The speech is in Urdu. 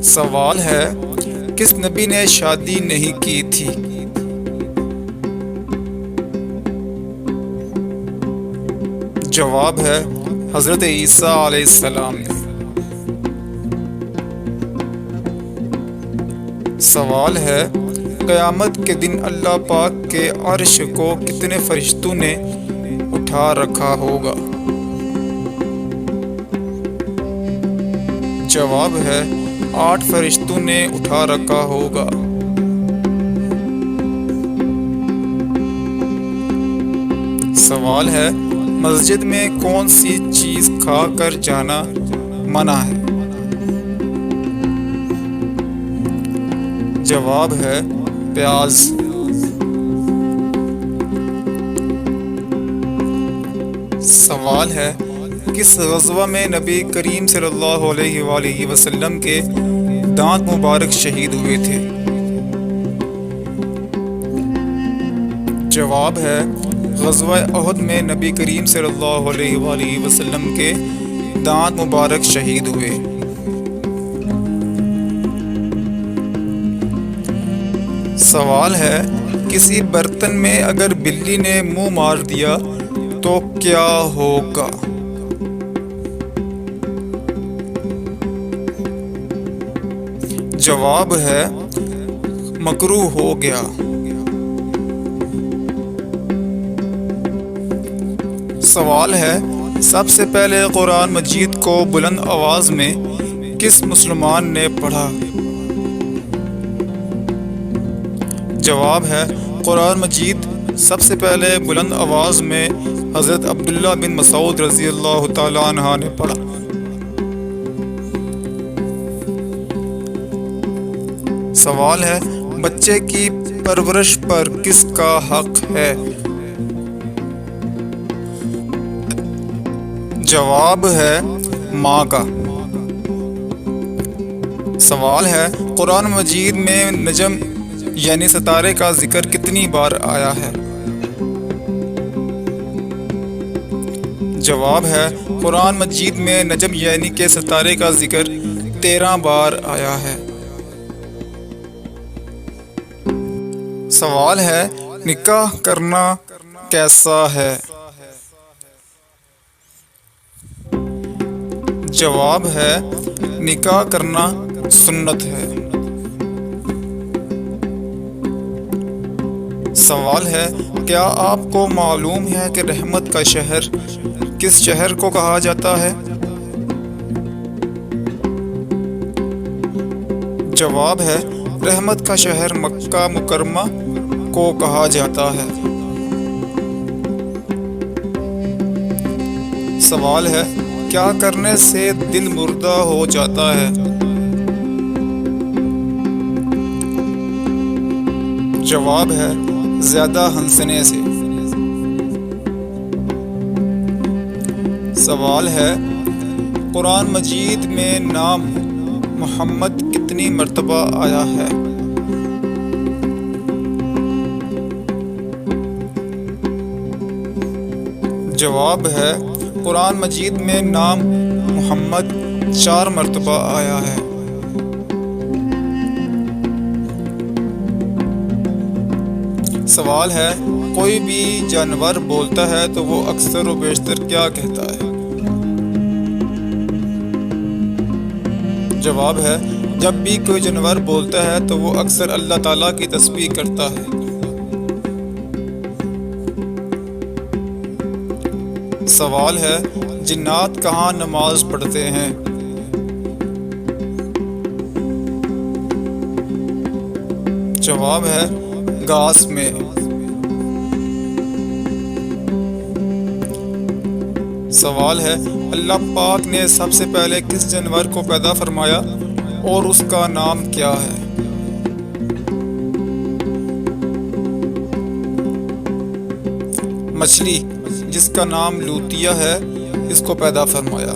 سوال ہے، کس نبی نے شادی نہیں کی تھی؟ جواب ہے حضرت عیسیٰ علیہ السلام نے۔ سوال ہے، قیامت کے دن اللہ پاک کے عرش کو کتنے فرشتوں نے اٹھا رکھا ہوگا؟ جواب ہے 8 فرشتوں نے اٹھا رکھا ہوگا۔ سوال ہے، مسجد میں کون سی چیز کھا کر جانا منع ہے؟ جواب ہے پیاز۔ سوال ہے، کس غزوہ میں نبی کریم صلی اللہ علیہ وآلہ وسلم کے دانت مبارک شہید ہوئے تھے؟ جواب ہے غزوہ احد میں نبی کریم صلی اللہ علیہ وآلہ وسلم کے دانت مبارک شہید ہوئے۔ سوال ہے، کسی برتن میں اگر بلی نے منہ مار دیا تو کیا ہوگا؟ جواب ہے مکروہ ہو گیا۔ سوال ہے، سب سے پہلے قرآن مجید کو بلند آواز میں کس مسلمان نے پڑھا؟ جواب ہے قرآن مجید سب سے پہلے بلند آواز میں حضرت عبداللہ بن مسعود رضی اللہ تعالیٰ عنہ نے پڑھا۔ سوال ہے، بچے کی پرورش پر کس کا حق ہے؟ جواب ہے ماں کا۔ سوال ہے، قرآن مجید میں نجم یعنی ستارے کا ذکر کتنی بار آیا ہے؟ جواب ہے قرآن مجید میں نجم یعنی کہ ستارے کا ذکر 13 بار آیا ہے۔ سوال ہے، نکاح کرنا کیسا ہے؟ جواب ہے نکاح کرنا سنت ہے۔ سوال ہے، کیا آپ کو معلوم ہے کہ رحمت کا شہر کس شہر کو کہا جاتا ہے؟ جواب ہے رحمت کا شہر مکہ مکرمہ کو کہا جاتا ہے۔ سوال ہے، کیا کرنے سے دل مردہ ہو جاتا ہے؟ جواب ہے زیادہ ہنسنے سے۔ سوال ہے، قرآن مجید میں نام محمد کتنی مرتبہ آیا ہے؟ جواب ہے قرآن مجید میں نام محمد 4 مرتبہ آیا ہے۔ سوال ہے، کوئی بھی جانور بولتا ہے تو وہ اکثر و بیشتر کیا کہتا ہے؟ جواب ہے جب بھی کوئی جانور بولتا ہے تو وہ اکثر اللہ تعالیٰ کی تسبیح کرتا ہے۔ سوال ہے، جنات کہاں نماز پڑھتے ہیں؟ جواب ہے گھاس میں۔ سوال ہے، اللہ پاک نے سب سے پہلے کس جانور کو پیدا فرمایا اور اس کا نام کیا ہے؟ مچھلی جس کا نام لوتیا ہے، اس کو پیدا فرمایا۔